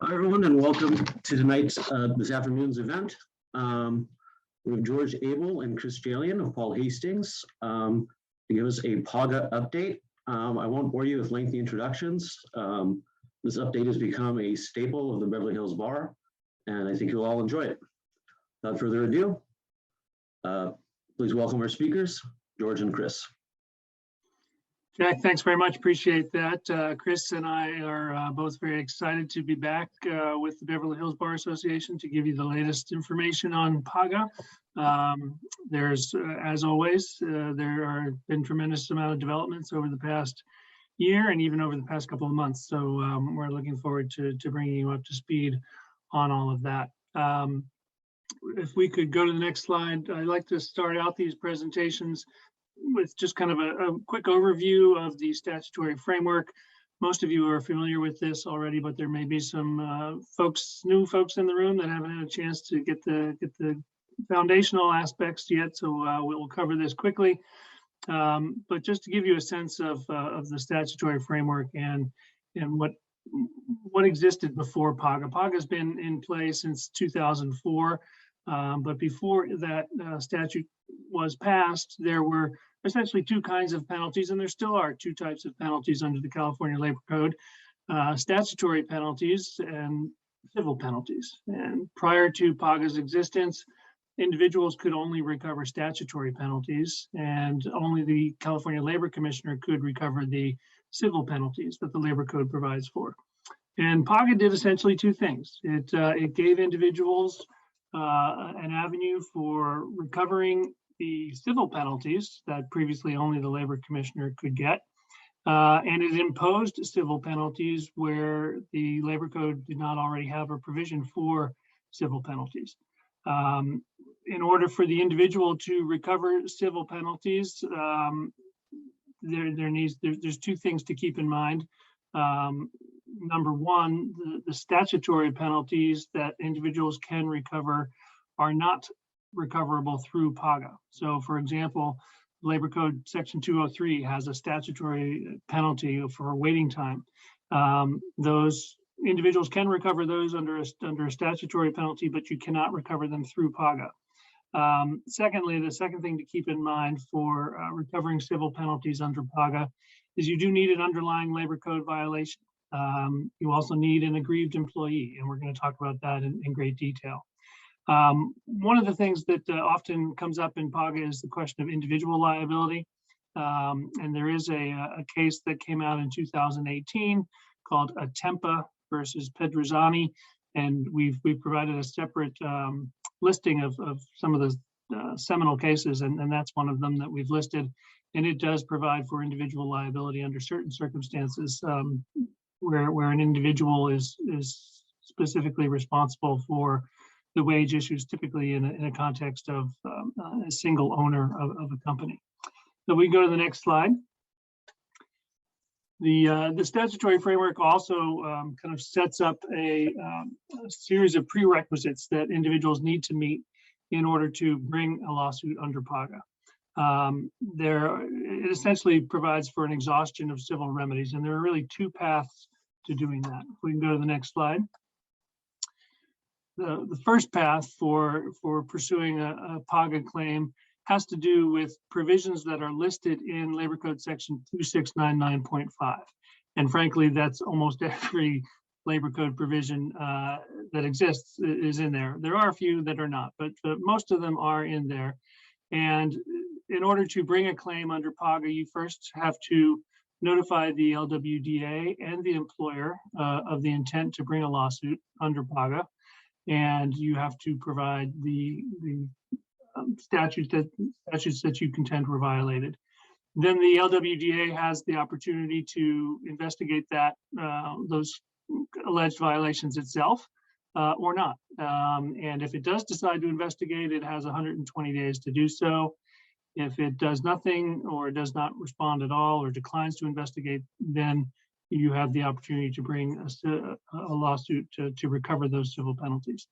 Hi, everyone, and welcome to tonight's this afternoon's event. We have George Abele and Chris Jalian of Paul Hastings to give us a PAGA update. I won't bore you with lengthy introductions. This update has become a staple of the Beverly Hills Bar, and I think you'll all enjoy it. Without further ado, please welcome our speakers, George and Chris. Jack, thanks very much. Appreciate that. Chris and I are both very excited to be back with the Beverly Hills Bar Association to give you the latest information on PAGA. There's, as always, there have been tremendous amount of developments over the past year and even over the past couple of months. So we're looking forward to bringing you up to speed on all of that. If we could go to the next slide, I'd like to start out these presentations with just kind of a quick overview of the statutory framework. Most of you are familiar with this already, but there may be some new folks in the room that haven't had a chance to get the foundational aspects yet. So we'll cover this quickly. But just to give you a sense of the statutory framework and what existed before PAGA. PAGA has been in place since 2004. But before that statute was passed, there were essentially two kinds of penalties, and there still are two types of penalties under the California Labor Code, statutory penalties and civil penalties. And prior to PAGA's existence, individuals could only recover statutory penalties, and only the California Labor Commissioner could recover the civil penalties that the Labor Code provides for. And PAGA did essentially two things. It gave individuals an avenue for recovering the civil penalties that previously only the Labor Commissioner could get, and it imposed civil penalties where the Labor Code did not already have a provision for civil penalties. In order for the individual to recover civil penalties, there's two things to keep in mind. Number one, the statutory penalties that individuals can recover are not recoverable through PAGA. So, for example, Labor Code Section 203 has a statutory penalty for waiting time. Those individuals can recover those under a statutory penalty, but you cannot recover them through PAGA. Secondly, the second thing to keep in mind for recovering civil penalties under PAGA is you do need an underlying Labor Code violation. You also need an aggrieved employee, and we're going to talk about that in great detail. One of the things that often comes up in PAGA is the question of individual liability. And there is a case that came out in 2018 called Atempa versus Pedrizzani, and we've provided a separate listing of some of the seminal cases, and that's one of them that we've listed. And it does provide for individual liability under certain circumstances where an individual is specifically responsible for the wage issues, typically in a context of a single owner of a company. So we go to the next slide. The statutory framework also kind of sets up a series of prerequisites that individuals need to meet in order to bring a lawsuit under PAGA. It essentially provides for an exhaustion of civil remedies, and there are really two paths to doing that. If we can go to the next slide. The first path for pursuing a PAGA claim has to do with provisions that are listed in Labor Code Section 2699.5. And frankly, that's almost every Labor Code provision that exists is in there. There are a few that are not, but most of them are in there. And in order to bring a claim under PAGA, you first have to notify the LWDA and the employer of the intent to bring a lawsuit under PAGA. And you have to provide the statutes that you contend were violated. Then the LWDA has the opportunity to investigate those alleged violations itself or not. And if it does decide to investigate, it has 120 days to do so. If it does nothing or does not respond at all or declines to investigate, then you have the opportunity to bring a lawsuit to recover those civil penalties.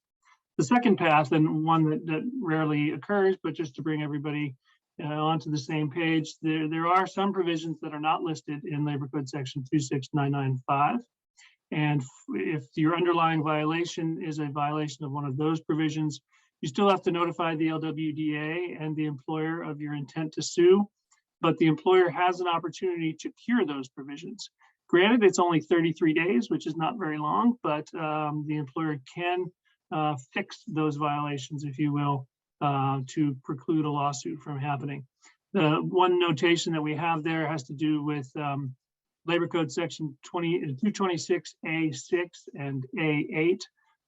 The second path, and one that rarely occurs, but just to bring everybody onto the same page, there are some provisions that are not listed in Labor Code Section 26995. And if your underlying violation is a violation of one of those provisions, you still have to notify the LWDA and the employer of your intent to sue, but the employer has an opportunity to cure those provisions. Granted, it's only 33 days, which is not very long, but the employer can fix those violations, if you will, to preclude a lawsuit from happening. The one notation that we have there has to do with Labor Code section 226A6 and A8.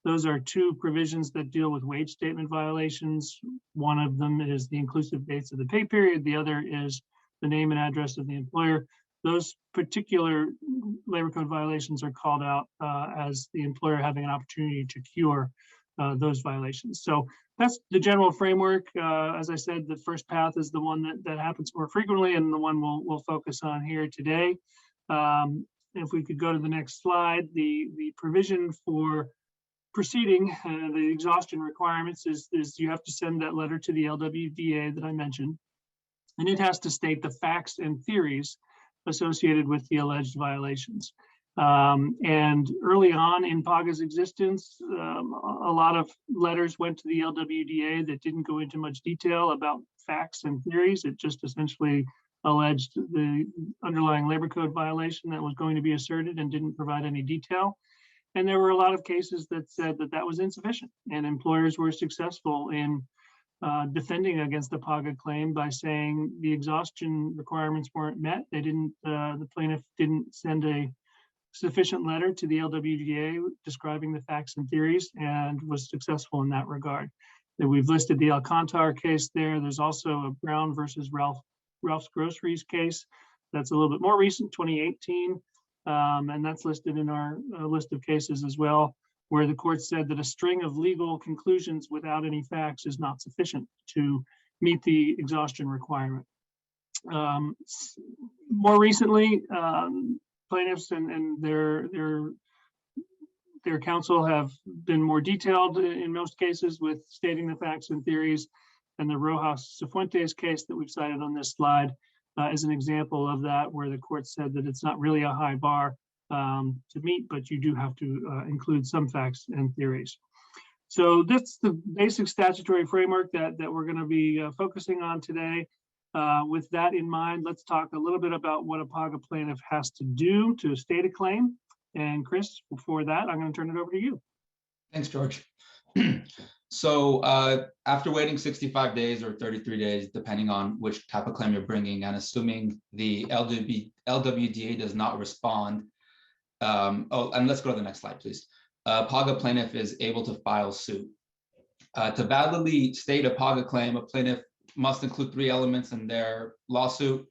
Those are two provisions that deal with wage statement violations. One of them is the inclusive dates of the pay period. The other is the name and address of the employer. Those particular Labor Code violations are called out as the employer having an opportunity to cure those violations. So that's the general framework. As I said, the first path is the one that happens more frequently and the one we'll focus on here today. If we could go to the next slide, the provision for proceeding, the exhaustion requirements is you have to send that letter to the LWDA that I mentioned, and it has to state the facts and theories associated with the alleged violations. And early on in PAGA's existence, a lot of letters went to the LWDA that didn't go into much detail about facts and theories. It just essentially alleged the underlying Labor Code violation that was going to be asserted and didn't provide any detail. And there were a lot of cases that said that that was insufficient, and employers were successful in defending against the PAGA claim by saying the exhaustion requirements weren't met. They didn't, the plaintiff didn't send a sufficient letter to the LWDA describing the facts and theories, and was successful in that regard. And we've listed the Alcantara case there. There's also a Brown versus Ralph's Groceries case. That's a little bit more recent, 2018. And that's listed in our list of cases as well, where the court said that a string of legal conclusions without any facts is not sufficient to meet the exhaustion requirement. More recently, plaintiffs and their counsel have been more detailed in most cases with stating the facts and theories, and the Rojas Cifuentes case that we've cited on this slide is an example of that, where the court said that it's not really a high bar to meet, but you do have to include some facts and theories. So that's the basic statutory framework that we're going to be focusing on today. With that in mind, let's talk a little bit about what a PAGA plaintiff has to do to state a claim. And Chris, before that, I'm going to turn it over to you. Thanks, George. So after waiting 65 days or 33 days, depending on which type of claim you're bringing, and assuming the LWDA does not respond, and let's go to the next slide, please. PAGA plaintiff is able to file suit. To validly state a PAGA claim, a plaintiff must include 3 elements in their lawsuit.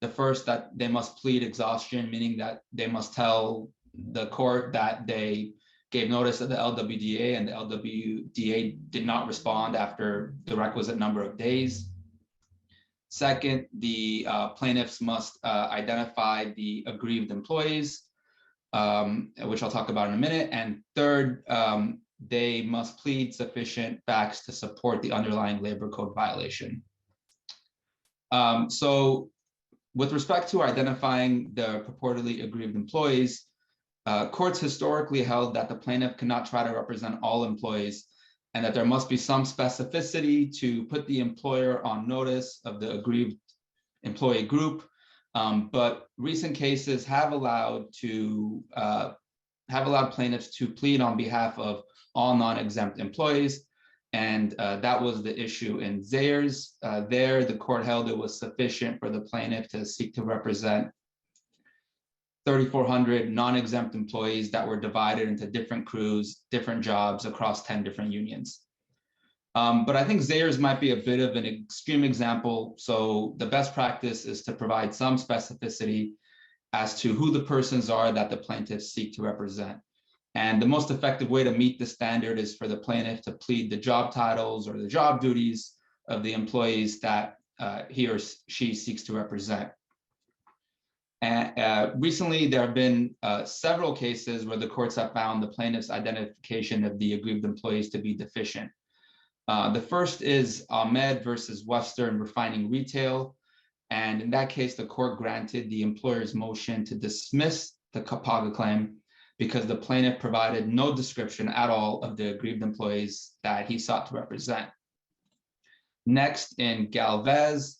The first, that they must plead exhaustion, meaning that they must tell the court that they gave notice of the LWDA and the LWDA did not respond after the requisite number of days. Second, the plaintiffs must identify the aggrieved employees, which I'll talk about in a minute. And third, they must plead sufficient facts to support the underlying Labor Code violation. So with respect to identifying the purportedly aggrieved employees, courts historically held that the plaintiff cannot try to represent all employees, and that there must be some specificity to put the employer on notice of the aggrieved employee group. But recent cases have allowed plaintiffs to plead on behalf of all non-exempt employees, and that was the issue in Zayers. There, the court held it was sufficient for the plaintiff to seek to represent 3,400 non-exempt employees that were divided into different crews, different jobs across 10 different unions. But I think Zayers might be a bit of an extreme example. So the best practice is to provide some specificity as to who the persons are that the plaintiffs seek to represent. And the most effective way to meet the standard is for the plaintiff to plead the job titles or the job duties of the employees that he or she seeks to represent. And recently, there have been several cases where the courts have found the plaintiff's identification of the aggrieved employees to be deficient. The first is Ahmed versus Western Refining Retail. And in that case, the court granted the employer's motion to dismiss the PAGA claim because the plaintiff provided no description at all of the aggrieved employees that he sought to represent. Next, in Galvez,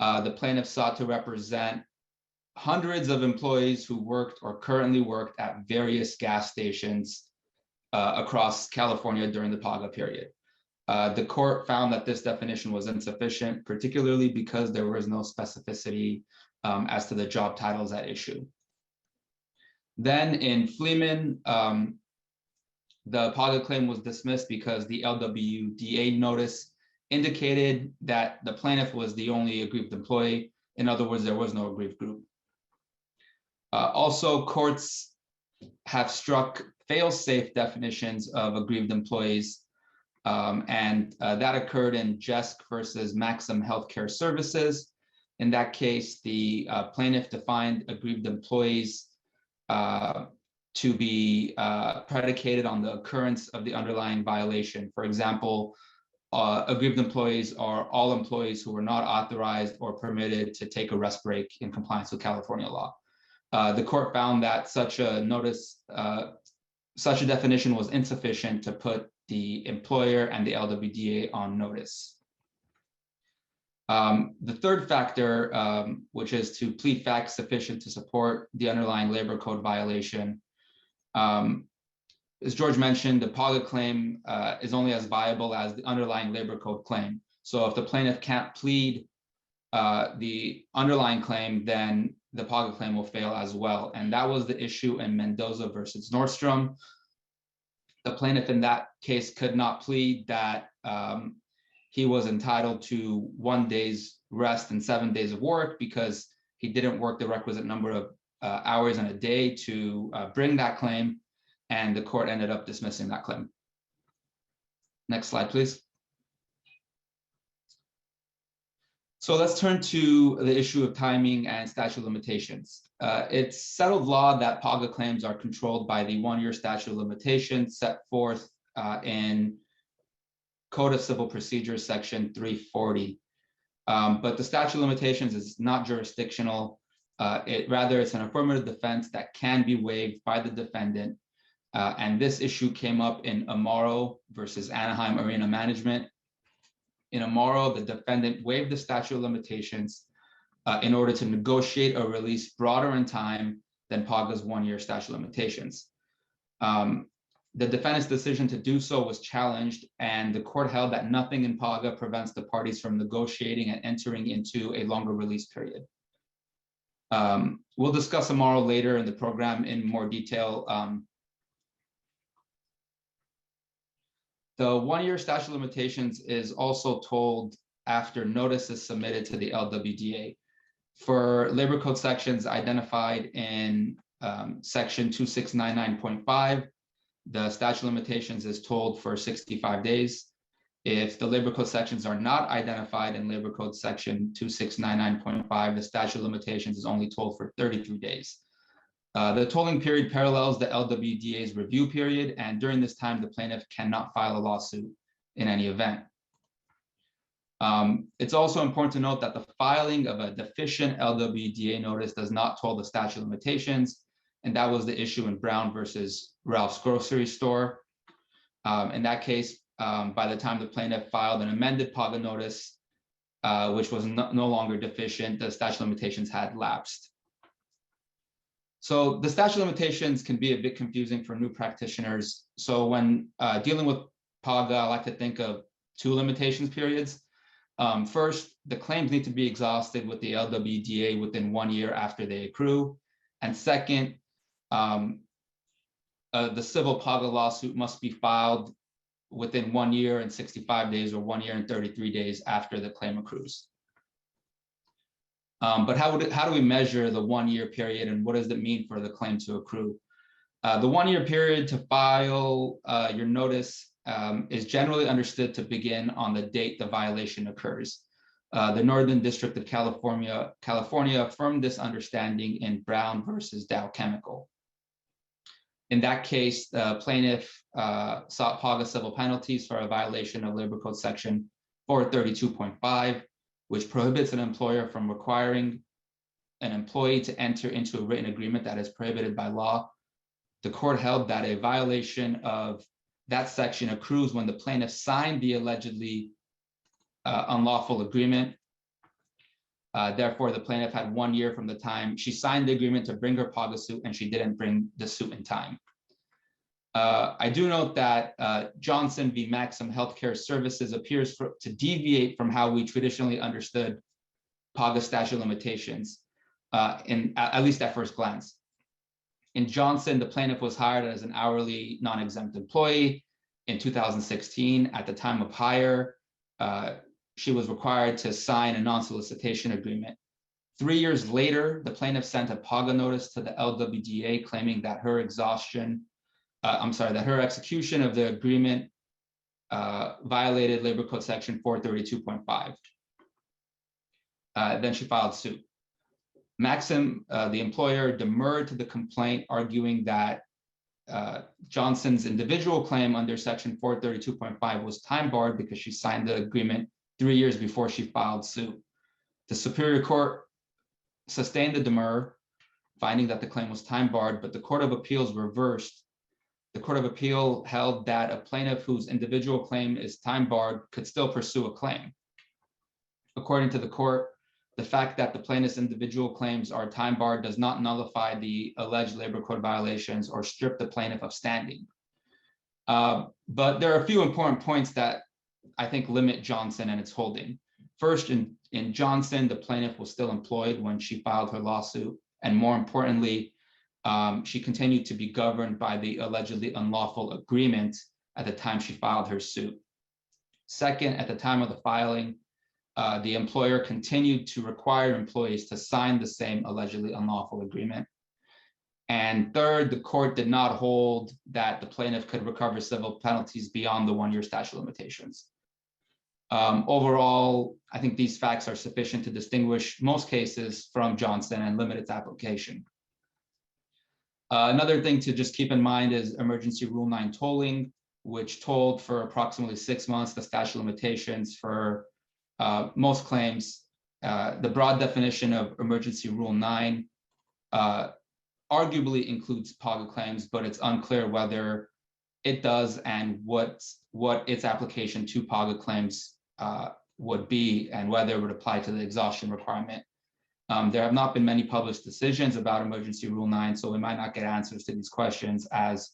the plaintiff sought to represent hundreds of employees who worked or currently worked at various gas stations across California during the PAGA period. The court found that this definition was insufficient, particularly because there was no specificity as to the job titles at issue. Then in Fleeman, the PAGA claim was dismissed because the LWDA notice indicated that the plaintiff was the only aggrieved employee. In other words, there was no aggrieved group. Also, courts have struck fail-safe definitions of aggrieved employees, and that occurred in Jesk versus Maxim Healthcare Services. In that case, the plaintiff defined aggrieved employees to be predicated on the occurrence of the underlying violation. For example, aggrieved employees are all employees who were not authorized or permitted to take a rest break in compliance with California law. The court found that such a definition was insufficient to put the employer and the LWDA on notice. The third factor, which is to plead facts sufficient to support the underlying labor code violation. As George mentioned, the PAGA claim is only as viable as the underlying labor code claim. So if the plaintiff can't plead the underlying claim, then the PAGA claim will fail as well. And that was the issue in Mendoza versus Nordstrom. The plaintiff in that case could not plead that he was entitled to 1 day's rest and 7 days of work because he didn't work the requisite number of hours in a day to bring that claim, and the court ended up dismissing that claim. Next slide, please. So let's turn to the issue of timing and statute of limitations. It's settled law that PAGA claims are controlled by the 1-year statute of limitations set forth in Code of Civil Procedures, section 340. But the statute of limitations is not jurisdictional. Rather, it's an affirmative defense that can be waived by the defendant. And this issue came up in Amaro versus Anaheim Arena Management. In Amaro, the defendant waived the statute of limitations in order to negotiate a release broader in time than PAGA's 1-year statute of limitations. The defendant's decision to do so was challenged, and the court held that nothing in PAGA prevents the parties from negotiating and entering into a longer release period. We'll discuss Amaro later in the program in more detail. The 1-year statute of limitations is also told after notice is submitted to the LWDA. For labor code sections identified in section 2699.5, the statute of limitations is told for 65 days. If the labor code sections are not identified in labor code section 2699.5, the statute of limitations is only told for 33 days. The tolling period parallels the LWDA's review period, and during this time, the plaintiff cannot file a lawsuit in any event. It's also important to note that the filing of a deficient LWDA notice does not toll the statute of limitations, and that was the issue in Brown versus Ralph's Grocery Store. In that case, by the time the plaintiff filed an amended PAGA notice, which was no longer deficient, the statute of limitations had lapsed. So the statute of limitations can be a bit confusing for new practitioners. So when dealing with PAGA, I like to think of 2 limitations periods. First, the claims need to be exhausted with the LWDA within 1 year after they accrue. And second, the civil PAGA lawsuit must be filed within 1 year and 65 days or 1 year and 33 days after the claim accrues. But how do we measure the 1 year period, and what does it mean for the claim to accrue? The 1 year period to file your notice is generally understood to begin on the date the violation occurs. The Northern District of California affirmed this understanding in Brown versus Dow Chemical. In that case, the plaintiff sought PAGA civil penalties for a violation of Labor Code section 432.5, which prohibits an employer from requiring an employee to enter into a written agreement that is prohibited by law. the court held that a violation of that section accrues when the plaintiff signed the allegedly unlawful agreement. Therefore, the plaintiff had 1 year from the time she signed the agreement to bring her PAGA suit, and she didn't bring the suit in time. I do note that Johnson v. Maxim Healthcare Services appears to deviate from how we traditionally understood PAGA statute of limitations, at least at first glance. In Johnson, the plaintiff was hired as an hourly non-exempt employee in 2016. At the time of hire, she was required to sign a non-solicitation agreement. 3 years later, the plaintiff sent a PAGA notice to the LWDA claiming that her execution of the agreement violated Labor Code Section 432.5. Then she filed suit. Maxim, the employer, demurred to the complaint, arguing that Johnson's individual claim under Section 432.5 was time barred because she signed the agreement 3 years before she filed suit. The Superior Court sustained the demur, finding that the claim was time barred, but the Court of Appeals reversed. The Court of Appeal held that a plaintiff whose individual claim is time barred could still pursue a claim. According to the court, the fact that the plaintiff's individual claims are time barred does not nullify the alleged labor code violations or strip the plaintiff of standing. But there are a few important points that I think limit Johnson and its holding. First, in Johnson, the plaintiff was still employed when she filed her lawsuit. And more importantly, she continued to be governed by the allegedly unlawful agreement at the time she filed her suit. Second, at the time of the filing, the employer continued to require employees to sign the same allegedly unlawful agreement. And third, the court did not hold that the plaintiff could recover civil penalties beyond the 1 year statute of limitations. Overall, I think these facts are sufficient to distinguish most cases from Johnson and limit its application. Another thing to just keep in mind is Emergency Rule 9 tolling, which tolled for approximately 6 months the statute of limitations for most claims. The broad definition of Emergency Rule 9 arguably includes PAGA claims, but it's unclear whether it does and what its application to PAGA claims would be and whether it would apply to the exhaustion requirement. There have not been many published decisions about Emergency Rule 9, so we might not get answers to these questions as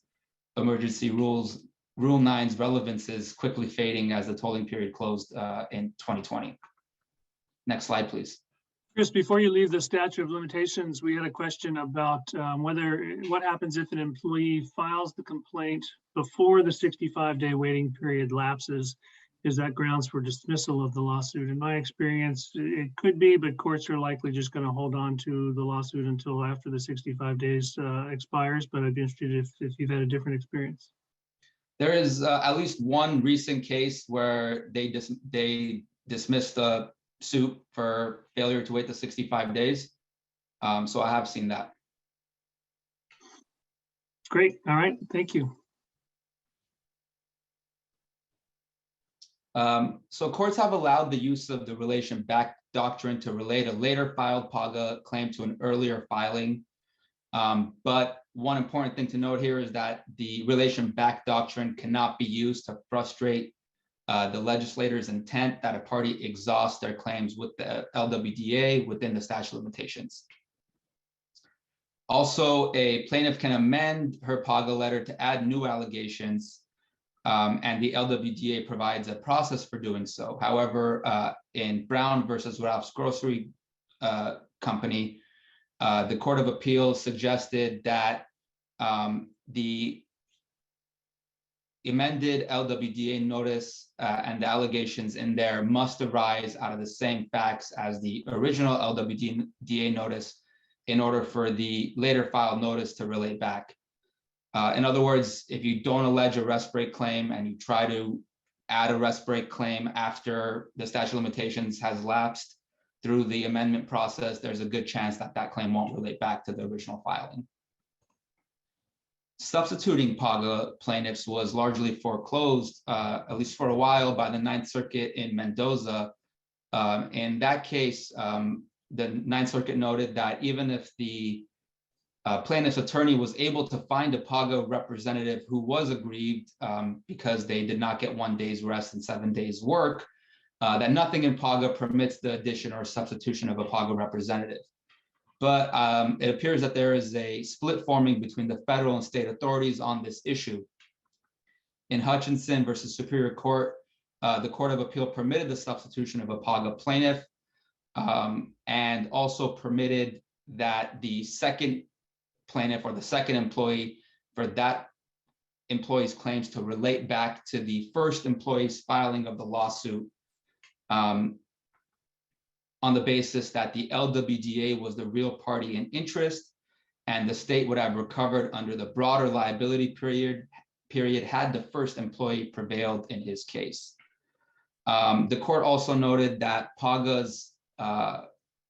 Emergency Rule 9's relevance is quickly fading as the tolling period closed in 2020. Next slide, please. Chris, before you leave the statute of limitations, we had a question about what happens if an employee files the complaint before the 65-day waiting period lapses. Is that grounds for dismissal of the lawsuit? In my experience, it could be, but courts are likely just going to hold on to the lawsuit until after the 65 days expires. But I'd be interested if you've had a different experience. There is at least one recent case where they dismissed the suit for failure to wait the 65 days. So I have seen that. Great. All right. Thank you. So courts have allowed the use of the relation back doctrine to relate a later filed PAGA claim to an earlier filing. But one important thing to note here is that the relation back doctrine cannot be used to frustrate the legislator's intent that a party exhaust their claims with the LWDA within the statute of limitations. Also, a plaintiff can amend her PAGA letter to add new allegations, and the LWDA provides a process for doing so. However, in Brown versus Ralph's Grocery Company, the Court of Appeals suggested that the amended LWDA notice and the allegations in there must arise out of the same facts as the original LWDA notice in order for the later filed notice to relate back. In other words, if you don't allege a rest break claim and you try to add a rest break claim after the statute of limitations has lapsed through the amendment process, there's a good chance that that claim won't relate back to the original filing. Substituting PAGA plaintiffs was largely foreclosed, at least for a while, by the Ninth Circuit in Mendoza. In that case, the Ninth Circuit noted that even if the plaintiff's attorney was able to find a PAGA representative who was aggrieved because they did not get 1 day's rest and 7 days work, that nothing in PAGA permits the addition or substitution of a PAGA representative. But it appears that there is a split forming between the federal and state authorities on this issue. In Hutchinson versus Superior Court, the Court of Appeal permitted the substitution of a PAGA plaintiff and also permitted that the second plaintiff or the second employee for that employee's claims to relate back to the first employee's filing of the lawsuit on the basis that the LWDA was the real party in interest and the state would have recovered under the broader liability period had the first employee prevailed in his case. The court also noted that PAGA's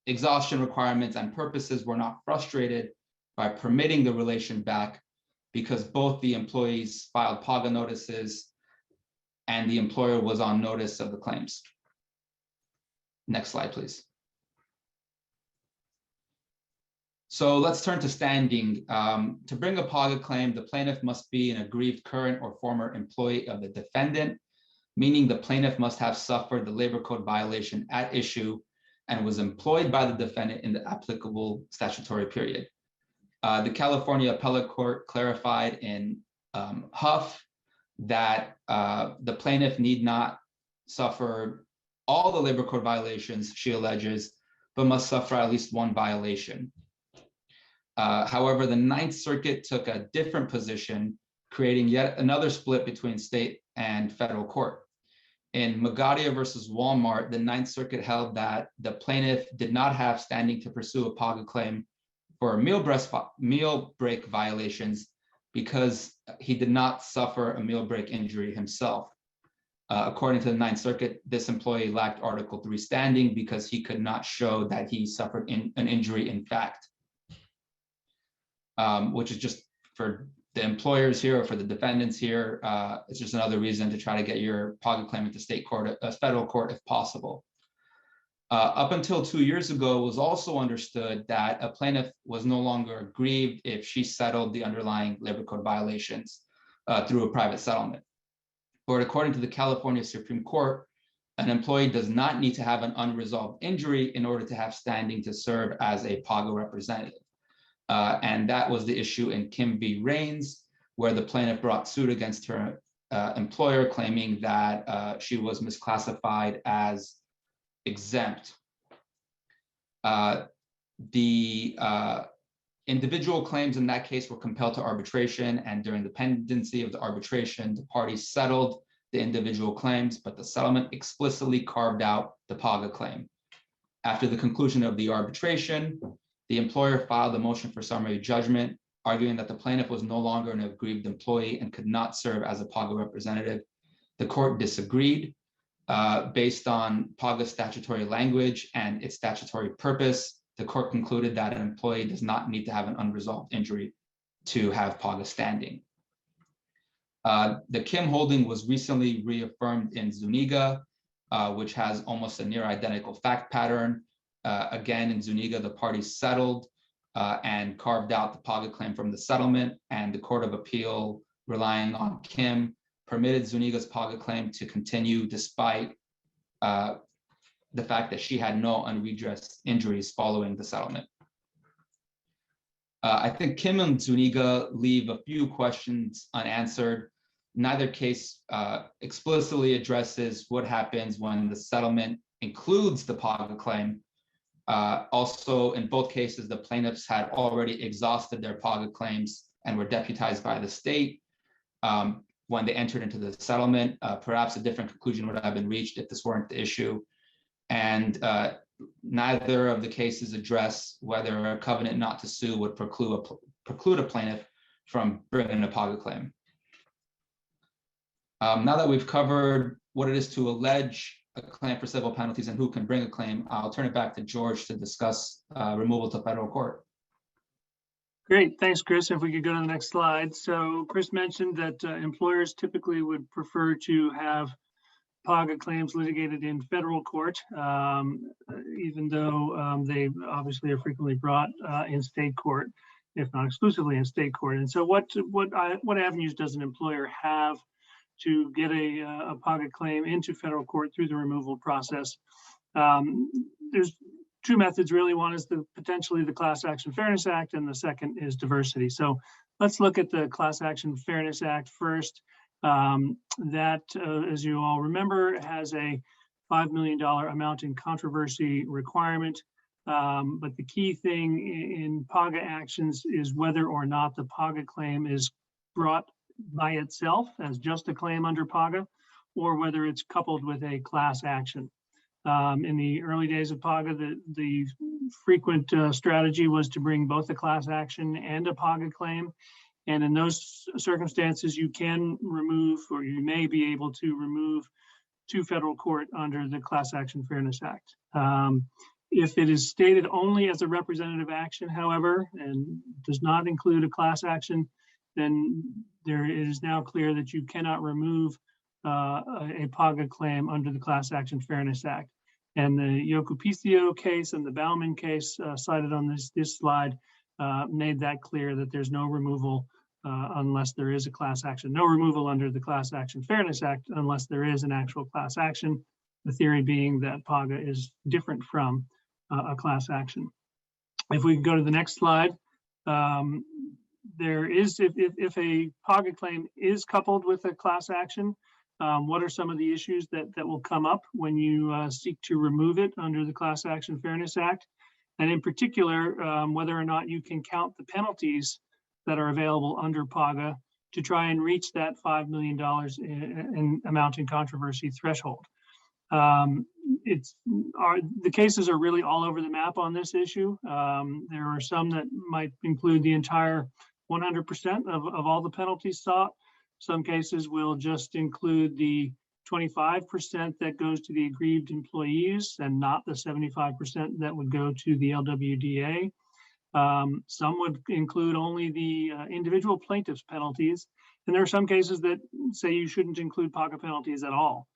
exhaustion requirements and purposes were not frustrated by permitting the relation back because both the employees filed PAGA notices and the employer was on notice of the claims. Next slide, please. So let's turn to standing. To bring a PAGA claim, the plaintiff must be an aggrieved current or former employee of the defendant, meaning the plaintiff must have suffered the labor code violation at issue and was employed by the defendant in the applicable statutory period. The California Appellate Court clarified in Huff that the plaintiff need not suffer all the labor code violations she alleges, but must suffer at least one violation. However, the Ninth Circuit took a different position, creating yet another split between state and federal court. In Magadia versus Walmart, the Ninth Circuit held that the plaintiff did not have standing to pursue a PAGA claim for meal break violations because he did not suffer a meal break injury himself. According to the Ninth Circuit, this employee lacked Article 3 standing because he could not show that he suffered an injury in fact, which is just for the employers here or for the defendants here, it's just another reason to try to get your PAGA claim into state court, federal court if possible. Up until 2 years ago, it was also understood that a plaintiff was no longer aggrieved if she settled the underlying labor code violations through a private settlement. But according to the California Supreme Court, an employee does not need to have an unresolved injury in order to have standing to serve as a PAGA representative. And that was the issue in Kim v. Raines, where the plaintiff brought suit against her employer, claiming that she was misclassified as exempt. The individual claims in that case were compelled to arbitration, and during the pendency of the arbitration, the parties settled the individual claims, but the settlement explicitly carved out the PAGA claim. After the conclusion of the arbitration, the employer filed a motion for summary judgment, arguing that the plaintiff was no longer an aggrieved employee and could not serve as a PAGA representative. The court disagreed. Based on PAGA statutory language and its statutory purpose, the court concluded that an employee does not need to have an unresolved injury to have PAGA standing. The Kim holding was recently reaffirmed in Zuniga, which has almost a near identical fact pattern. Again, in Zuniga, the parties settled and carved out the PAGA claim from the settlement, and the Court of Appeal, relying on Kim, permitted Zuniga's PAGA claim to continue despite the fact that she had no unredressed injuries following the settlement. I think Kim and Zuniga leave a few questions unanswered. Neither case explicitly addresses what happens when the settlement includes the PAGA claim. Also, in both cases, the plaintiffs had already exhausted their PAGA claims and were deputized by the state when they entered into the settlement. Perhaps a different conclusion would have been reached if this weren't the issue. And neither of the cases address whether a covenant not to sue would preclude a plaintiff from bringing a PAGA claim. Now that we've covered what it is to allege a claim for civil penalties and who can bring a claim, I'll turn it back to George to discuss removal to federal court. Great, thanks, Chris. If we could go to the next slide. So Chris mentioned that employers typically would prefer to have PAGA claims litigated in federal court, even though they obviously are frequently brought in state court. if not exclusively, in state court. And so what avenues does an employer have to get a PAGA claim into federal court through the removal process? There's two methods really. One is potentially the Class Action Fairness Act, and the second is diversity. So let's look at the Class Action Fairness Act first. That, as you all remember, has a $5 million amount in controversy requirement. But the key thing in PAGA actions is whether or not the PAGA claim is brought by itself as just a claim under PAGA, or whether it's coupled with a class action. In the early days of PAGA, the frequent strategy was to bring both a class action and a PAGA claim. And in those circumstances, you can remove, or you may be able to remove, to federal court under the Class Action Fairness Act. If it is stated only as a representative action, however, and does not include a class action, then it is now clear that you cannot remove a PAGA claim under the Class Action Fairness Act. And the Yocupicio case and the Bauman case cited on this slide made that clear, that there's no removal unless there is a class action. No removal under the Class Action Fairness Act unless there is an actual class action. The theory being that PAGA is different from a class action. If we go to the next slide, there is, if a PAGA claim is coupled with a class action, what are some of the issues that will come up when you seek to remove it under the Class Action Fairness Act? And in particular, whether or not you can count the penalties that are available under PAGA to try and reach that $5 million in amount in controversy threshold. The cases are really all over the map on this issue. There are some that might include the entire 100% of all the penalties sought. Some cases will just include the 25% that goes to the aggrieved employees and not the 75% that would go to the LWDA. Some would include only the individual plaintiff's penalties. And there are some cases that say you shouldn't include PAGA penalties at all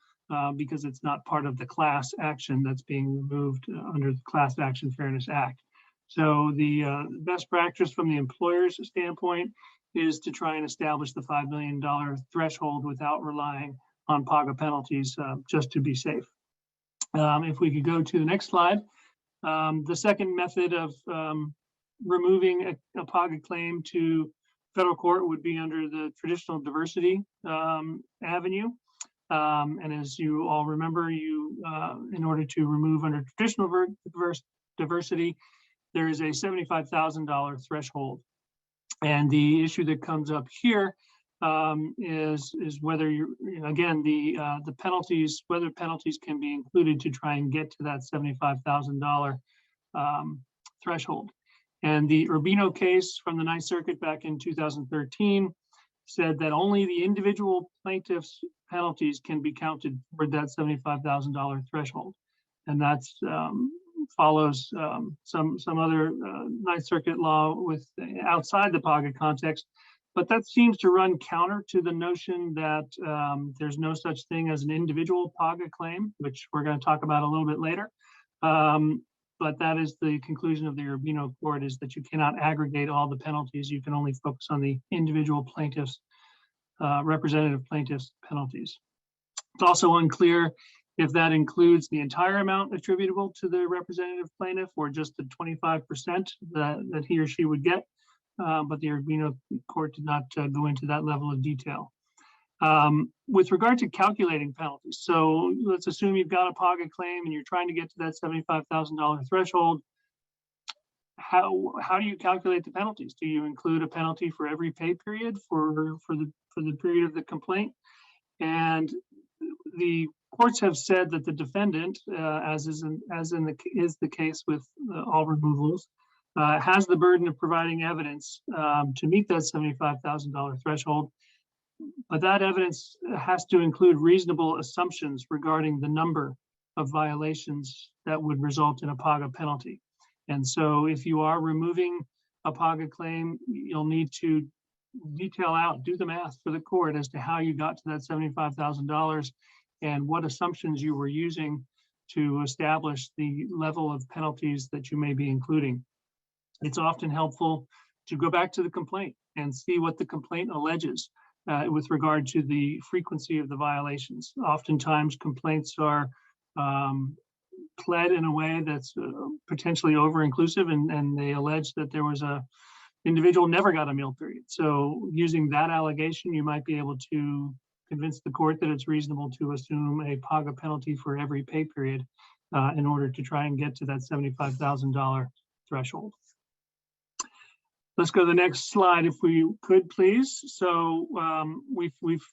because it's not part of the class action that's being removed under the Class Action Fairness Act. So the best practice from the employer's standpoint is to try and establish the $5 million threshold without relying on PAGA penalties, just to be safe. If we could go to the next slide. The second method of removing a PAGA claim to federal court would be under the traditional diversity avenue. And as you all remember, in order to remove under traditional diversity, there is a $75,000 threshold. And the issue that comes up here is whether the penalties, whether penalties can be included to try and get to that $75,000 threshold. And the Urbino case from the Ninth Circuit back in 2013 said that only the individual plaintiff's penalties can be counted for that $75,000 threshold. And that's follows some other Ninth Circuit law with outside the PAGA context, but that seems to run counter to the notion that there's no such thing as an individual PAGA claim, which we're going to talk about a little bit later. But that is the conclusion of the Urbino court, is that you cannot aggregate all the penalties. You can only focus on the individual plaintiffs, representative plaintiffs' penalties. It's also unclear if that includes the entire amount attributable to the representative plaintiff or just the 25% that he or she would get. But the Urbino court did not go into that level of detail. With regard to calculating penalties, so let's assume you've got a PAGA claim and you're trying to get to that $75,000 threshold. How do you calculate the penalties? Do you include a penalty for every pay period for the period of the complaint? And the courts have said that the defendant, as is the case with all removals, has the burden of providing evidence to meet that $75,000 threshold. But that evidence has to include reasonable assumptions regarding the number of violations that would result in a PAGA penalty. And so if you are removing a PAGA claim, you'll need to detail out, do the math for the court as to how you got to that $75,000 and what assumptions you were using to establish the level of penalties that you may be including. It's often helpful to go back to the complaint and see what the complaint alleges with regard to the frequency of the violations. Oftentimes complaints are pled in a way that's potentially over-inclusive, and they allege that there was a individual never got a meal period. So using that allegation, you might be able to convince the court that it's reasonable to assume a PAGA penalty for every pay period in order to try and get to that $75,000 threshold. Let's go to the next slide, if we could, please. So we've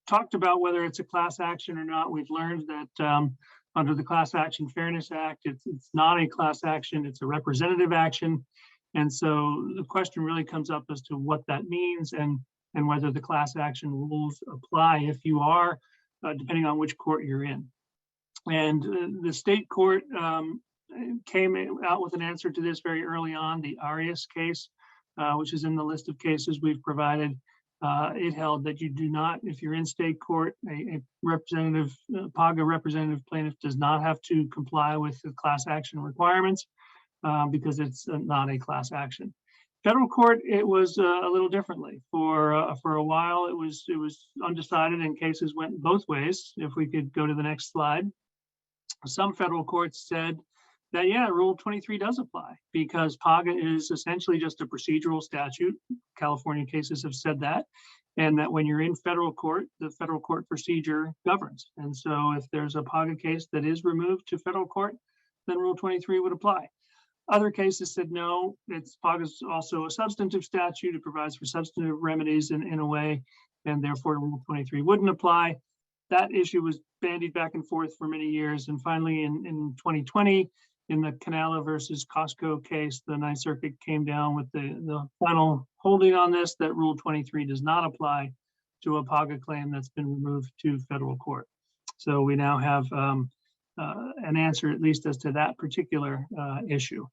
talked about whether it's a class action or not. We've learned that under the Class Action Fairness Act, it's not a class action, it's a representative action. And so the question really comes up as to what that means and whether the class action rules apply if you are, depending on which court you're in. And the state court came out with an answer to this very early on, the Arias case, which is in the list of cases we've provided. It held that you do not, if you're in state court, a representative, PAGA representative plaintiff does not have to comply with the class action requirements because it's not a class action. Federal court, it was a little differently. For a while, it was undecided, and cases went both ways. If we could go to the next slide. Some federal courts said that, yeah, Rule 23 does apply because PAGA is essentially just a procedural statute. California cases have said that, and that when you're in federal court, the federal court procedure governs. And so if there's a PAGA case that is removed to federal court, then Rule 23 would apply. Other cases said, no, PAGA is also a substantive statute. It provides for substantive remedies in a way, and therefore Rule 23 wouldn't apply. That issue was bandied back and forth for many years. And finally, in 2020, in the Canala versus Costco case, the Ninth Circuit came down with the final holding on this, that Rule 23 does not apply to a PAGA claim that's been removed to federal court. So we now have an answer, at least as to that particular issue.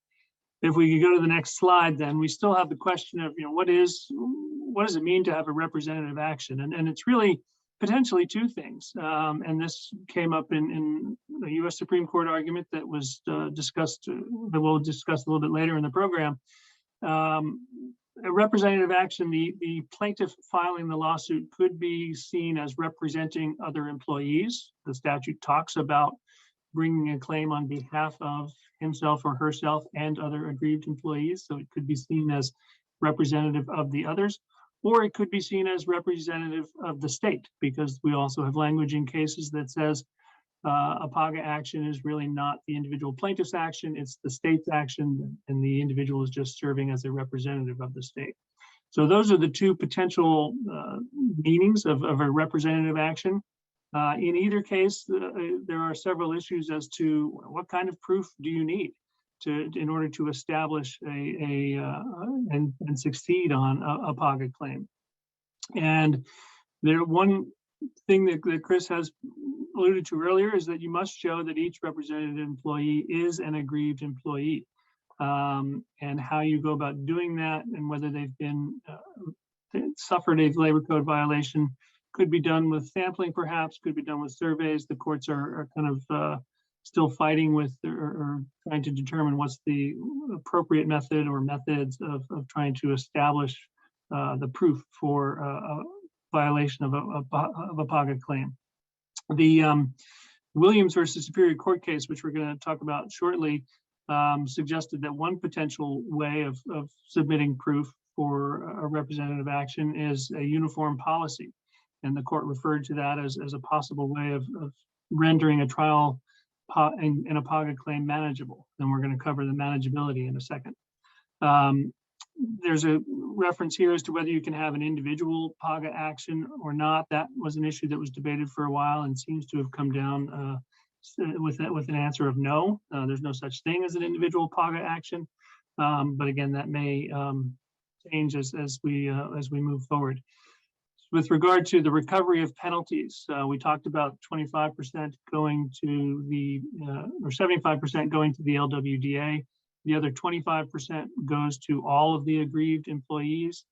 If we could go to the next slide, then we still have the question of, what does it mean to have a representative action? And it's really potentially two things. And this came up in the U.S. Supreme Court argument that was discussed, that we'll discuss a little bit later in the program. A representative action, the plaintiff filing the lawsuit could be seen as representing other employees. The statute talks about bringing a claim on behalf of himself or herself and other aggrieved employees. So it could be seen as representative of the others, or it could be seen as representative of the state, because we also have language in cases that says a PAGA action is really not the individual plaintiff's action, it's the state's action, and the individual is just serving as a representative of the state. So those are the two potential meanings of a representative action. In either case, there are several issues as to what kind of proof do you need in order to establish and succeed on a PAGA claim. And one thing that Chris has alluded to earlier is that you must show that each representative employee is an aggrieved employee, and how you go about doing that, and whether they've been suffered a labor code violation could be done with sampling, perhaps, could be done with surveys. The courts are kind of still fighting with or trying to determine what's the appropriate method or methods of trying to establish the proof for a violation of a PAGA claim. The Williams versus Superior Court case, which we're going to talk about shortly, suggested that one potential way of submitting proof for a representative action is a uniform policy. And the court referred to that as a possible way of rendering a trial in a PAGA claim manageable. And we're going to cover the manageability in a second. There's a reference here as to whether you can have an individual PAGA action or not. That was an issue that was debated for a while and seems to have come down with an answer of no. There's no such thing as an individual PAGA action. But again, that may change as we move forward. With regard to the recovery of penalties, we talked about 25% going to the, or 75% going to the LWDA. The other 25% goes to all of the aggrieved employees.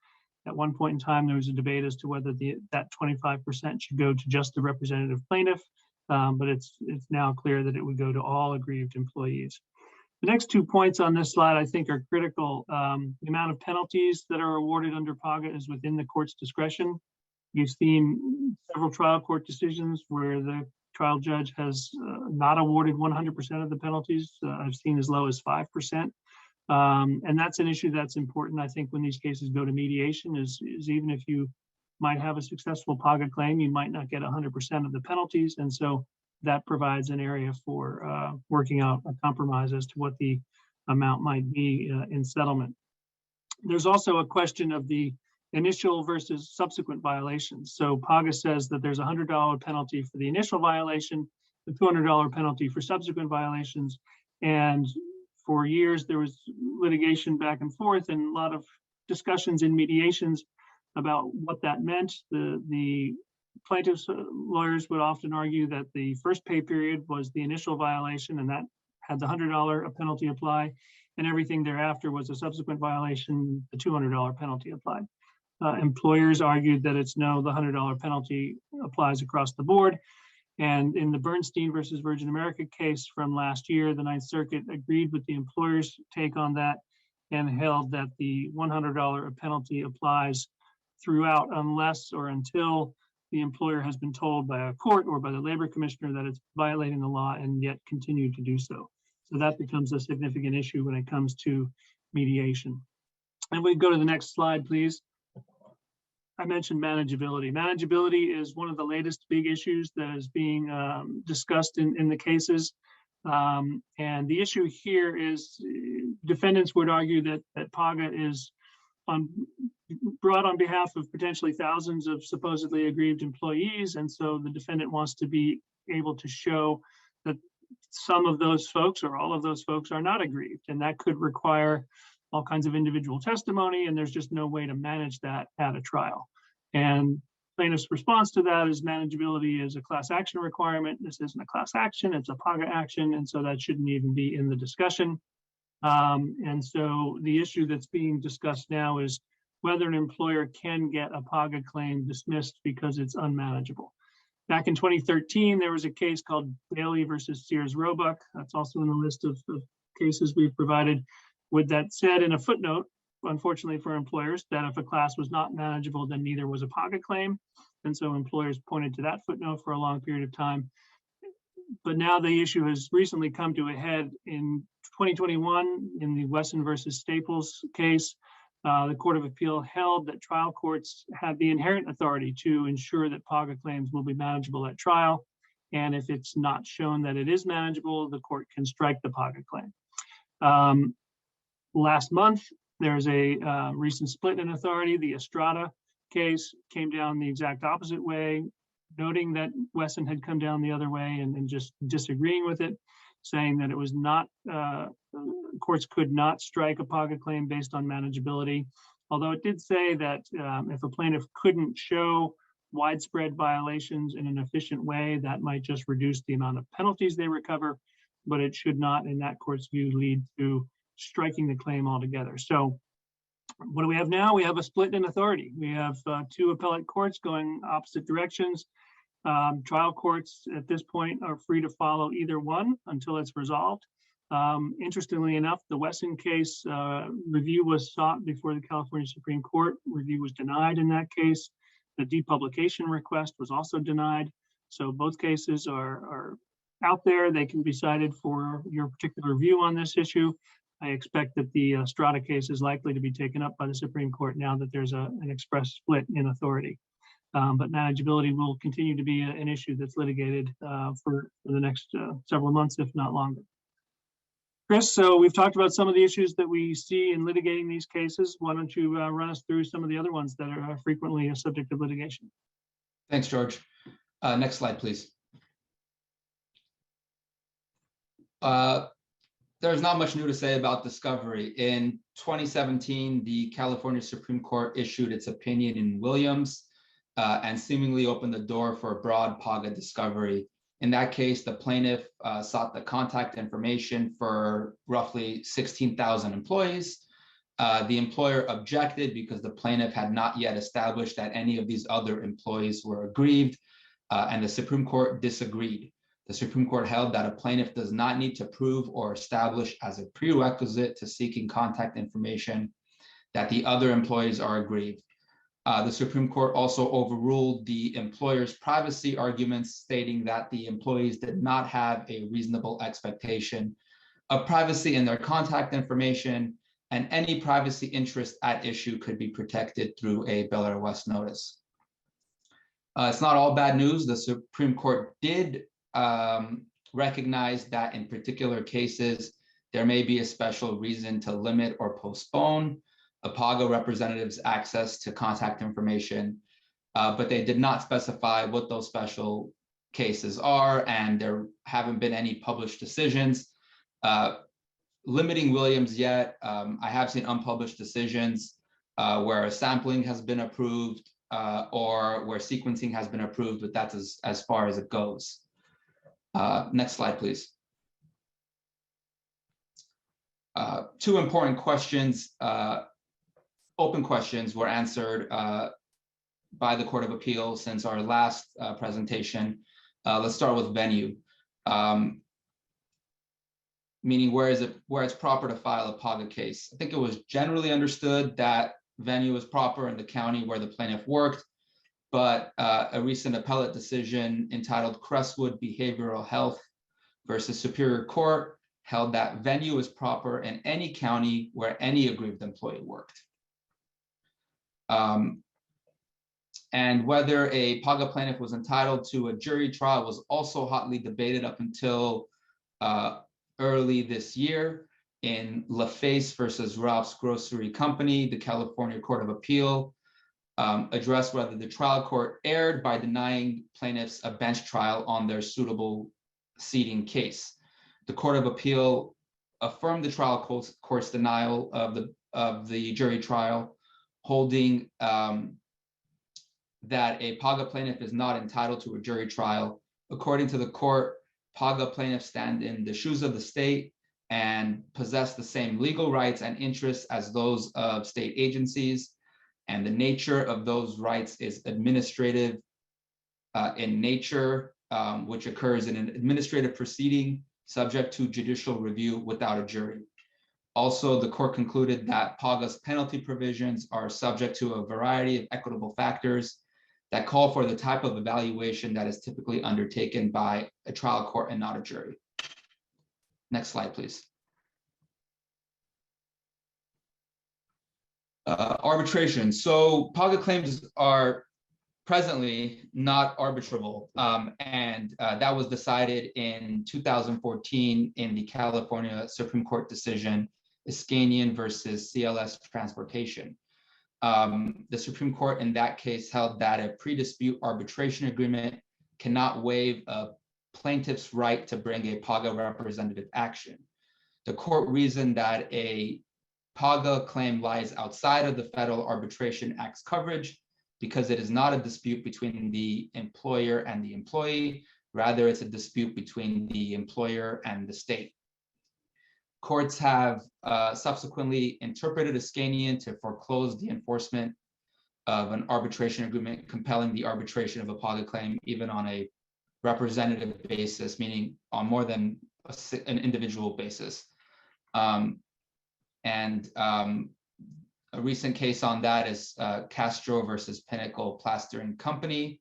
At one point in time, there was a debate as to whether that 25% should go to just the representative plaintiff, but it's now clear that it would go to all aggrieved employees. The next 2 points on this slide, I think, are critical. The amount of penalties that are awarded under PAGA is within the court's discretion. You've seen several trial court decisions where the trial judge has not awarded 100% of the penalties. I've seen as low as 5%. And that's an issue that's important, I think, when these cases go to mediation, is even if you might have a successful PAGA claim, you might not get 100% of the penalties. And so that provides an area for working out a compromise as to what the amount might be in settlement. There's also a question of the initial versus subsequent violations. So PAGA says that there's a $100 penalty for the initial violation, the $200 penalty for subsequent violations. And for years, there was litigation back and forth and a lot of discussions in mediations about what that meant. The plaintiffs' lawyers would often argue that the first pay period was the initial violation and that had the $100 penalty apply, and everything thereafter was a subsequent violation, the $200 penalty applied. Employers argued that it's no, the $100 penalty applies across the board. And in the Bernstein versus Virgin America case from last year, the Ninth Circuit agreed with the employer's take on that and held that the $100 penalty applies throughout unless or until the employer has been told by a court or by the labor commissioner that it's violating the law and yet continue to do so. So that becomes a significant issue when it comes to mediation. And we go to the next slide, please. I mentioned manageability. Manageability is one of the latest big issues that is being discussed in the cases. And the issue here is defendants would argue that PAGA is brought on behalf of potentially thousands of supposedly aggrieved employees. And so the defendant wants to be able to show that some of those folks or all of those folks are not aggrieved. And that could require all kinds of individual testimony, and there's just no way to manage that at a trial. And plaintiff's response to that is manageability is a class action requirement. This isn't a class action, it's a PAGA action, and so that shouldn't even be in the discussion. And so the issue that's being discussed now is whether an employer can get a PAGA claim dismissed because it's unmanageable. Back in 2013, there was a case called Abele versus Sears Roebuck. That's also in the list of cases we've provided. With that said, in a footnote, unfortunately for employers, that if a class was not manageable, then neither was a PAGA claim. And so employers pointed to that footnote for a long period of time. But now the issue has recently come to a head in 2021 in the Wesson versus Staples case. The Court of Appeal held that trial courts have the inherent authority to ensure that PAGA claims will be manageable at trial. And if it's not shown that it is manageable, the court can strike the PAGA claim. Last month, there's a recent split in authority. The Estrada case came down the exact opposite way, noting that Wesson had come down the other way and just disagreeing with it, saying that it was not, courts could not strike a PAGA claim based on manageability. Although it did say that if a plaintiff couldn't show widespread violations in an efficient way, that might just reduce the amount of penalties they recover, but it should not, in that court's view, lead to striking the claim altogether. So what do we have now? We have a split in authority. We have two appellate courts going opposite directions. Trial courts at this point are free to follow either one until it's resolved. Interestingly enough, the Wesson case review was sought before the California Supreme Court. Review was denied in that case. The depublication request was also denied. So both cases are out there. They can be cited for your particular view on this issue. I expect that the Strata case is likely to be taken up by the Supreme Court now that there's an express split in authority. But manageability will continue to be an issue that's litigated for the next several months, if not longer. Chris, so we've talked about some of the issues that we see in litigating these cases. Why don't you run us through some of the other ones that are frequently a subject of litigation? Thanks, George. Next slide, please. There's not much new to say about discovery. In 2017, the California Supreme Court issued its opinion in Williams and seemingly opened the door for a broad PAGA discovery. In that case, the plaintiff sought the contact information for roughly 16,000 employees. The employer objected because the plaintiff had not yet established that any of these other employees were aggrieved, and the Supreme Court disagreed. The Supreme Court held that a plaintiff does not need to prove or establish as a prerequisite to seeking contact information that the other employees are aggrieved. The Supreme Court also overruled the employer's privacy arguments, stating that the employees did not have a reasonable expectation of privacy in their contact information, and any privacy interest at issue could be protected through a Bel Air West notice. It's not all bad news. The Supreme Court did recognize that in particular cases, there may be a special reason to limit or postpone a PAGA representative's access to contact information, but they did not specify what those special cases are, and there haven't been any published decisions limiting Williams yet. I have seen unpublished decisions where sampling has been approved or where sequencing has been approved, but that's as far as it goes. Next slide, please. Two important questions, open questions, were answered by the Court of Appeal since our last presentation. Let's start with venue, meaning where it's proper to file a PAGA case. I think it was generally understood that venue is proper in the county where the plaintiff worked, but a recent appellate decision entitled Crestwood Behavioral Health versus Superior Court held that venue is proper in any county where any aggrieved employee worked. And whether a PAGA plaintiff was entitled to a jury trial was also hotly debated up until early this year in LaFace versus Ralph's Grocery Company. The California Court of Appeal addressed whether the trial court erred by denying plaintiffs a bench trial on their suitable seating case. The Court of Appeal affirmed the trial court's denial of the jury trial, holding that a PAGA plaintiff is not entitled to a jury trial. According to the court, PAGA plaintiffs stand in the shoes of the state and possess the same legal rights and interests as those of state agencies, and the nature of those rights is administrative in nature, which occurs in an administrative proceeding subject to judicial review without a jury. Also, the court concluded that PAGA's penalty provisions are subject to a variety of equitable factors that call for the type of evaluation that is typically undertaken by a trial court and not a jury. Next slide, please. Arbitration. So PAGA claims are presently not arbitrable, and that was decided in 2014 in the California Supreme Court decision, Iskanian versus CLS Transportation. The Supreme Court in that case held that a pre-dispute arbitration agreement cannot waive a plaintiff's right to bring a PAGA representative action. The court reasoned that a PAGA claim lies outside of the Federal Arbitration Act's coverage because it is not a dispute between the employer and the employee. Rather, it's a dispute between the employer and the state. Courts have subsequently interpreted Iskanian to foreclose the enforcement of an arbitration agreement compelling the arbitration of a PAGA claim, even on a representative basis, meaning on more than an individual basis. A recent case on that is Castro versus Pinnacle Plastering Company.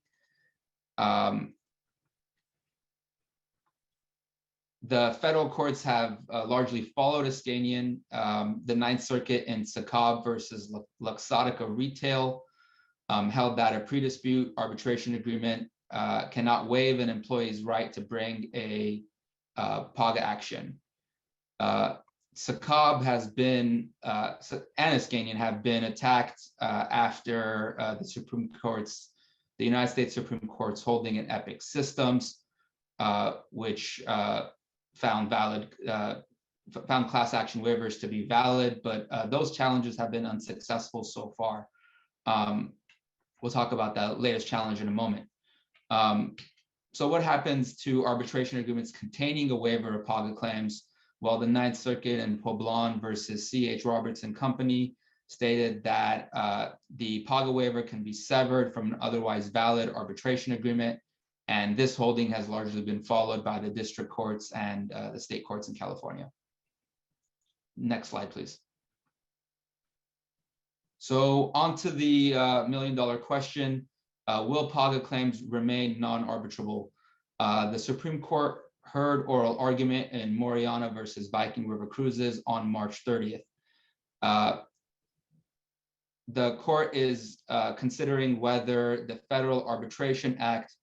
The federal courts have largely followed Iskanian. The Ninth Circuit in Sakab versus Luxottica Retail held that a pre-dispute arbitration agreement cannot waive an employee's right to bring a PAGA action. Sakab has been, and Iskanian have been attacked after the United States Supreme Court's holding in Epic Systems, which found class action waivers to be valid, but those challenges have been unsuccessful so far. We'll talk about that latest challenge in a moment. So what happens to arbitration agreements containing a waiver of PAGA claims? Well, the Ninth Circuit in Poblon versus C.H. Robertson Company stated that the PAGA waiver can be severed from an otherwise valid arbitration agreement And this holding has largely been followed by the district courts and the state courts in California. Next slide, please. So on to the million-dollar question, will PAGA claims remain non-arbitrable? The Supreme Court heard oral argument in Moriana versus Viking River Cruises on March 30th. The court is considering whether the Federal Arbitration Act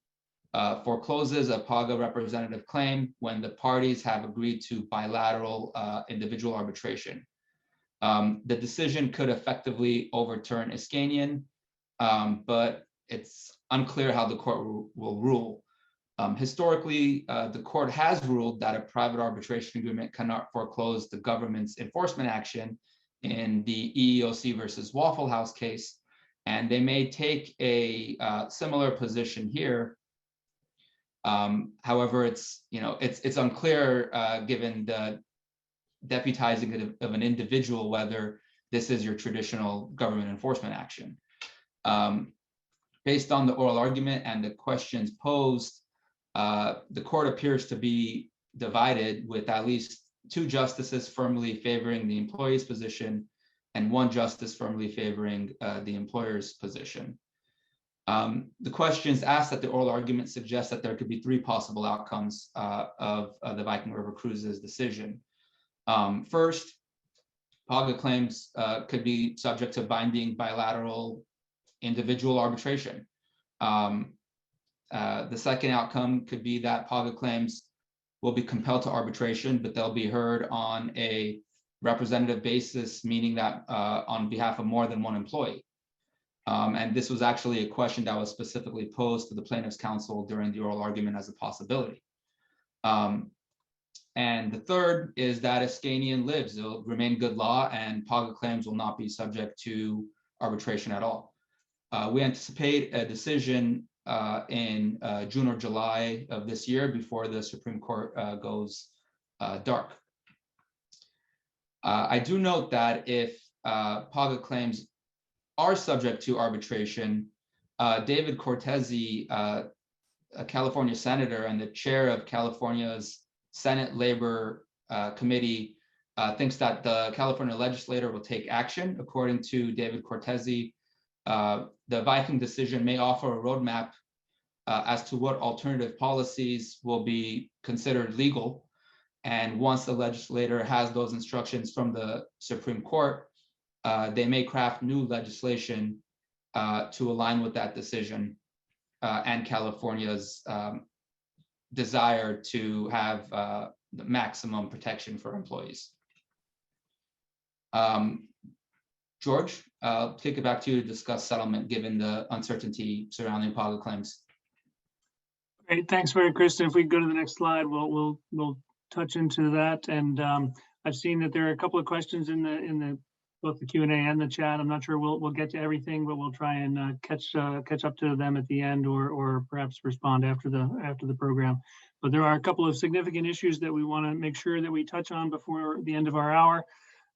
forecloses a PAGA representative claim when the parties have agreed to bilateral individual arbitration. The decision could effectively overturn Iskanian, but it's unclear how the court will rule. Historically, the court has ruled that a private arbitration agreement cannot foreclose the government's enforcement action in the EEOC versus Waffle House case, and they may take a similar position here. However, it's unclear given the deputizing of an individual whether this is your traditional government enforcement action. Based on the oral argument and the questions posed, the court appears to be divided, with at least 2 justices firmly favoring the employee's position and 1 justice firmly favoring the employer's position. The questions asked at the oral argument suggest that there could be 3 possible outcomes of the Viking River Cruises decision. First, PAGA claims could be subject to binding bilateral individual arbitration. The second outcome could be that PAGA claims will be compelled to arbitration, but they'll be heard on a representative basis, meaning that on behalf of more than 1 employee. And this was actually a question that was specifically posed to the plaintiff's counsel during the oral argument as a possibility. And the third is that Iskanian lives, it'll remain good law, and PAGA claims will not be subject to arbitration at all. We anticipate a decision in June or July of this year before the Supreme Court goes dark. I do note that if PAGA claims are subject to arbitration, David Cortese, a California senator and the chair of California's Senate Labor Committee, thinks that the California legislature will take action. According to David Cortese, the Viking decision may offer a roadmap as to what alternative policies will be considered legal. And once the legislator has those instructions from the Supreme Court, they may craft new legislation to align with that decision and California's desire to have the maximum protection for employees. George, I'll take it back to you to discuss settlement given the uncertainty surrounding PAGA claims. Great, thanks very, Kristen. If we go to the next slide, we'll touch into that. And I've seen that there are a couple of questions in both the Q&A and the chat. I'm not sure we'll get to everything, but we'll try and catch up to them at the end, or perhaps respond after the program. But there are a couple of significant issues that we want to make sure that we touch on before the end of our hour.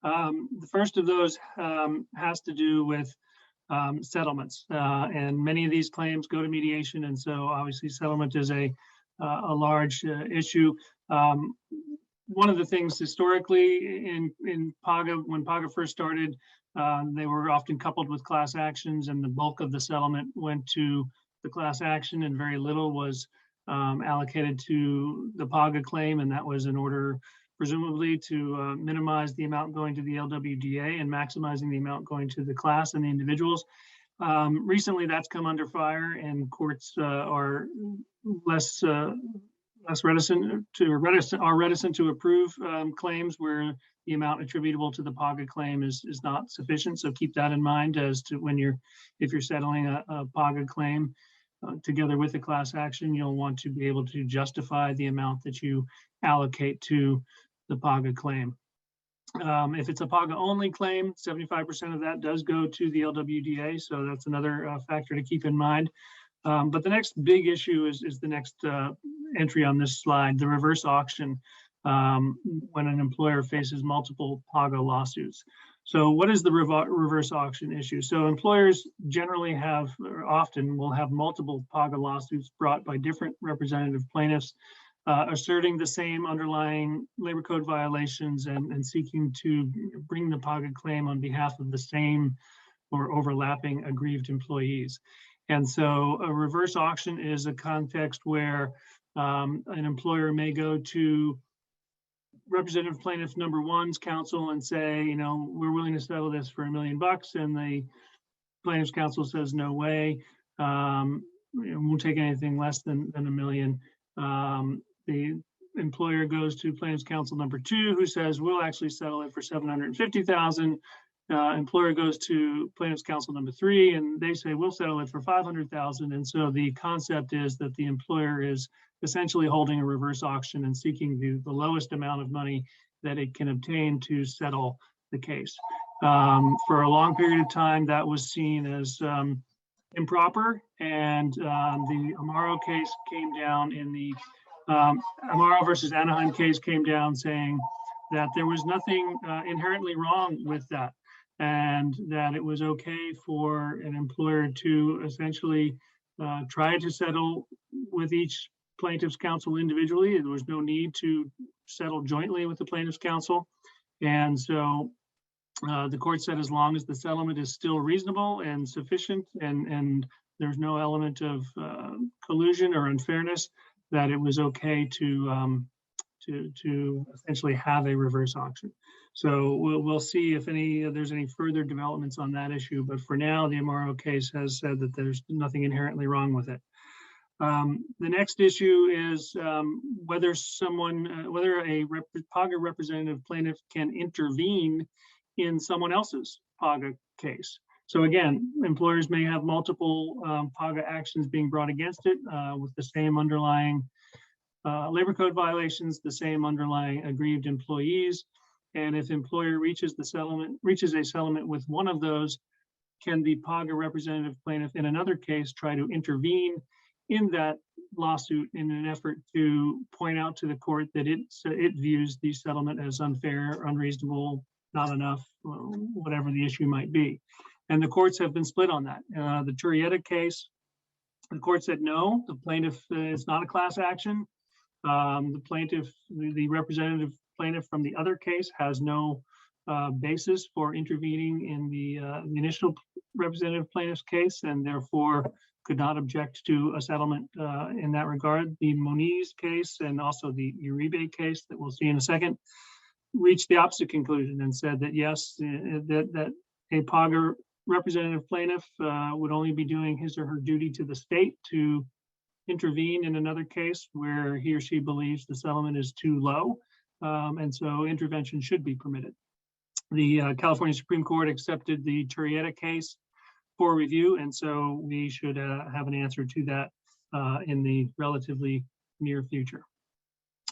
The first of those has to do with settlements, and many of these claims go to mediation, and so obviously settlement is a large issue. One of the things historically in PAGA, when PAGA first started, they were often coupled with class actions, and the bulk of the settlement went to the class action, and very little was allocated to the PAGA claim, and that was in order presumably to minimize the amount going to the LWDA and maximizing the amount going to the class and the individuals. Recently, that's come under fire, and courts are less reticent to approve claims where the amount attributable to the PAGA claim is not sufficient. So keep that in mind as to if you're settling a PAGA claim together with a class action, you'll want to be able to justify the amount that you allocate to the PAGA claim. If it's a PAGA only claim, 75% of that does go to the LWDA, so that's another factor to keep in mind. But the next big issue is the next entry on this slide, the reverse auction, when an employer faces multiple PAGA lawsuits. So what is the reverse auction issue? So employers generally have, or often will have multiple PAGA lawsuits brought by different representative plaintiffs, asserting the same underlying labor code violations and seeking to bring the PAGA claim on behalf of the same or overlapping aggrieved employees. And so a reverse auction is a context where an employer may go to representative plaintiff number one's counsel and say, you know, we're willing to settle this for $1 million, and the plaintiff's counsel says, no way, we won't take anything less than $1 million. The employer goes to plaintiff's counsel number two, who says, we'll actually settle it for $750,000. Employer goes to plaintiff's counsel number three, and they say, we'll settle it for $500,000. And so the concept is that the employer is essentially holding a reverse auction and seeking the lowest amount of money that it can obtain to settle the case. For a long period of time, that was seen as improper, and the Amaro case came down in the Amaro versus Anaheim case came down saying that there was nothing inherently wrong with that, and that it was okay for an employer to essentially try to settle with each plaintiff's counsel individually. There was no need to settle jointly with the plaintiff's counsel. And so the court said, as long as the settlement is still reasonable and sufficient, and there's no element of collusion or unfairness, that it was okay to essentially have a reverse auction. So we'll see if there's any further developments on that issue. But for now, the Amaro case has said that there's nothing inherently wrong with it. The next issue is whether a PAGA representative plaintiff can intervene in someone else's PAGA case. So again, employers may have multiple PAGA actions being brought against it with the same underlying labor code violations, the same underlying aggrieved employees. And if employer reaches a settlement with one of those, can the PAGA representative plaintiff in another case try to intervene in that lawsuit in an effort to point out to the court that it views the settlement as unfair, unreasonable, not enough, whatever the issue might be. And the courts have been split on that. The Turrieta case, the court said no, the plaintiff is not a class action. The plaintiff, the representative plaintiff from the other case has no basis for intervening in the initial representative plaintiff's case, and therefore could not object to a settlement in that regard. The Moniz case and also the Uribe case that we'll see in a second reached the opposite conclusion and said that yes, that a PAGA representative plaintiff would only be doing his or her duty to the state to intervene in another case where he or she believes the settlement is too low, and so intervention should be permitted. The California Supreme Court accepted the Turrieta case for review, and so we should have an answer to that in the relatively near future.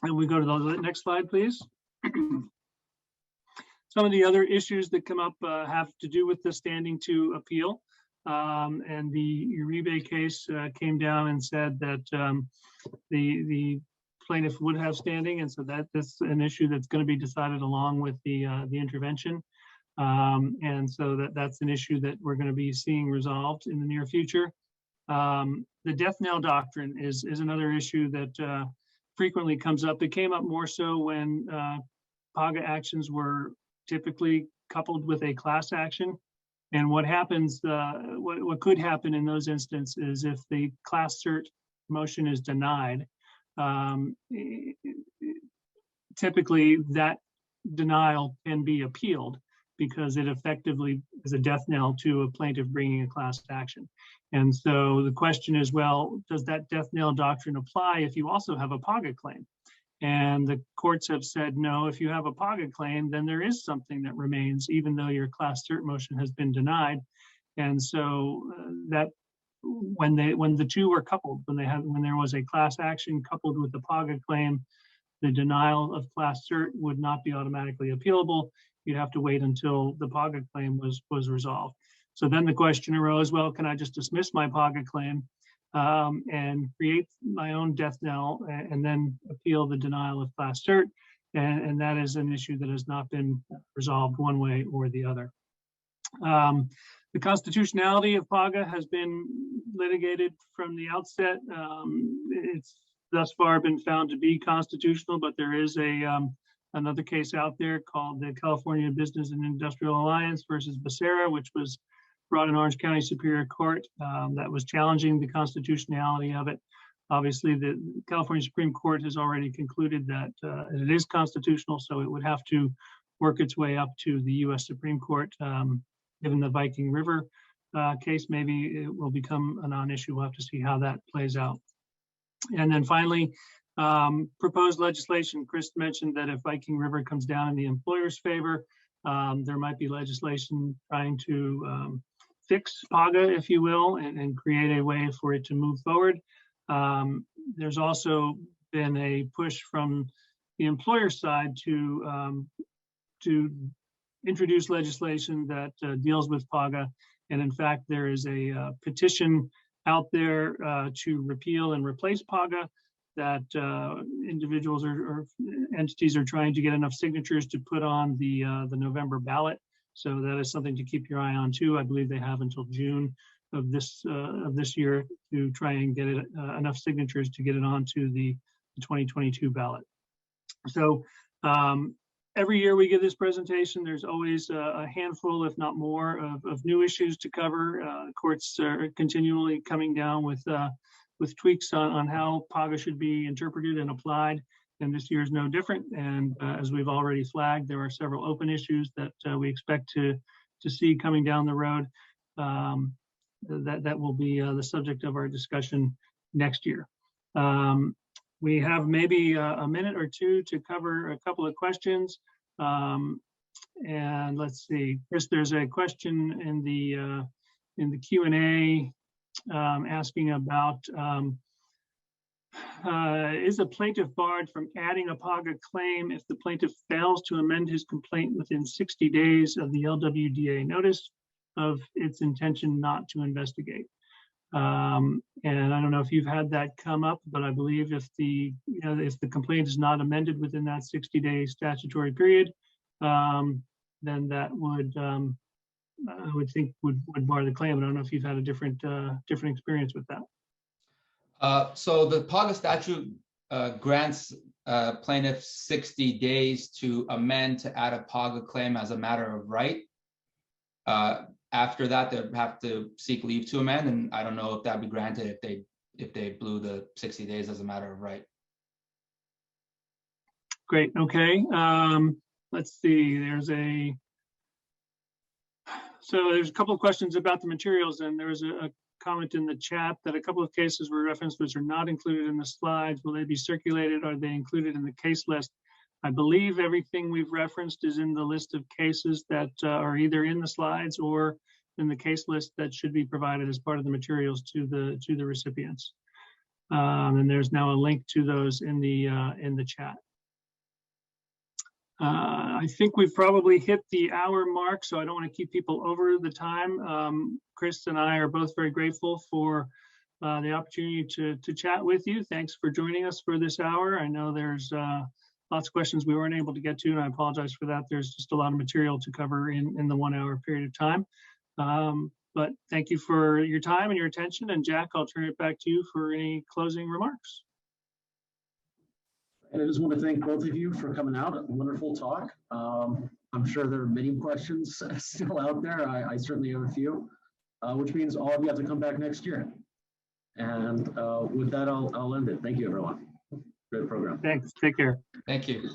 And we go to the next slide, please. Some of the other issues that come up have to do with the standing to appeal. And the Uribe case came down and said that the plaintiff would have standing, and so that's an issue that's going to be decided along with the intervention. And so that's an issue that we're going to be seeing resolved in the near future. The death knell doctrine is another issue that frequently comes up. It came up more so when PAGA actions were typically coupled with a class action. And what happens, what could happen in those instances is if the class cert motion is denied, typically that denial can be appealed because it effectively is a death knell to a plaintiff bringing a class action. And so the question is, well, does that death knell doctrine apply if you also have a PAGA claim? And the courts have said, no, if you have a PAGA claim, then there is something that remains, even though your class cert motion has been denied. And so that when the two were coupled, when there was a class action coupled with the PAGA claim, the denial of class cert would not be automatically appealable. You'd have to wait until the PAGA claim was resolved. So then the question arose, well, can I just dismiss my PAGA claim and create my own death knell and then appeal the denial of class cert? and that is an issue that has not been resolved one way or the other. The constitutionality of PAGA has been litigated from the outset. It's thus far been found to be constitutional, but there is another case out there called the California Business and Industrial Alliance versus Becerra, which was brought in Orange County Superior Court that was challenging the constitutionality of it. Obviously, the California Supreme Court has already concluded that it is constitutional, so it would have to work its way up to the U.S. Supreme Court. Given the Viking River case, maybe it will become a non-issue. We'll have to see how that plays out. And then finally, proposed legislation. Chris mentioned that if Viking River comes down in the employer's favor, there might be legislation trying to fix PAGA, if you will, and create a way for it to move forward. There's also been a push from the employer side to introduce legislation that deals with PAGA. And in fact, there is a petition out there to repeal and replace PAGA that individuals or entities are trying to get enough signatures to put on the November ballot. So that is something to keep your eye on too. I believe they have until June of this year to try and get it enough signatures to get it onto the 2022 ballot. So every year we give this presentation, there's always a handful, if not more, of new issues to cover. Courts are continually coming down with tweaks on how PAGA should be interpreted and applied, and this year is no different. And as we've already flagged, there are several open issues that we expect to see coming down the road. That will be the subject of our discussion next year. We have maybe a minute or two to cover a couple of questions. And let's see, Chris, there's a question in the Q&A asking about, is a plaintiff barred from adding a PAGA claim if the plaintiff fails to amend his complaint within 60 days of the LWDA notice of its intention not to investigate? And I don't know if you've had that come up, but I believe if the complaint is not amended within that 60-day statutory period, then that would I would think would bar the claim. I don't know if you've had a different experience with that. So the PAGA statute grants plaintiffs 60 days to amend to add a PAGA claim as a matter of right. After that, they'd have to seek leave to amend, and I don't know if that'd be granted if they blew the 60 days as a matter of right. Great. Okay. Let's see. There's a couple of questions about the materials, and there was a comment in the chat that a couple of cases were referenced which are not included in the slides. Will they be circulated? Are they included in the case list? I believe everything we've referenced is in the list of cases that are either in the slides or in the case list that should be provided as part of the materials to the recipients. And there's now a link to those in the chat. I think we've probably hit the hour mark, so I don't want to keep people over the time. Chris and I are both very grateful for the opportunity to chat with you. Thanks for joining us for this hour. I know there's lots of questions we weren't able to get to, and I apologize for that. There's just a lot of material to cover in the 1 hour period of time. But thank you for your time and your attention. And Jack, I'll turn it back to you for any closing remarks. And I just want to thank both of you for coming out. Wonderful talk. I'm sure there are many questions still out there. I certainly have a few, which means all of you have to come back next year. And with that, I'll end it. Thank you, everyone. Great program. Thanks. Take care. Thank you.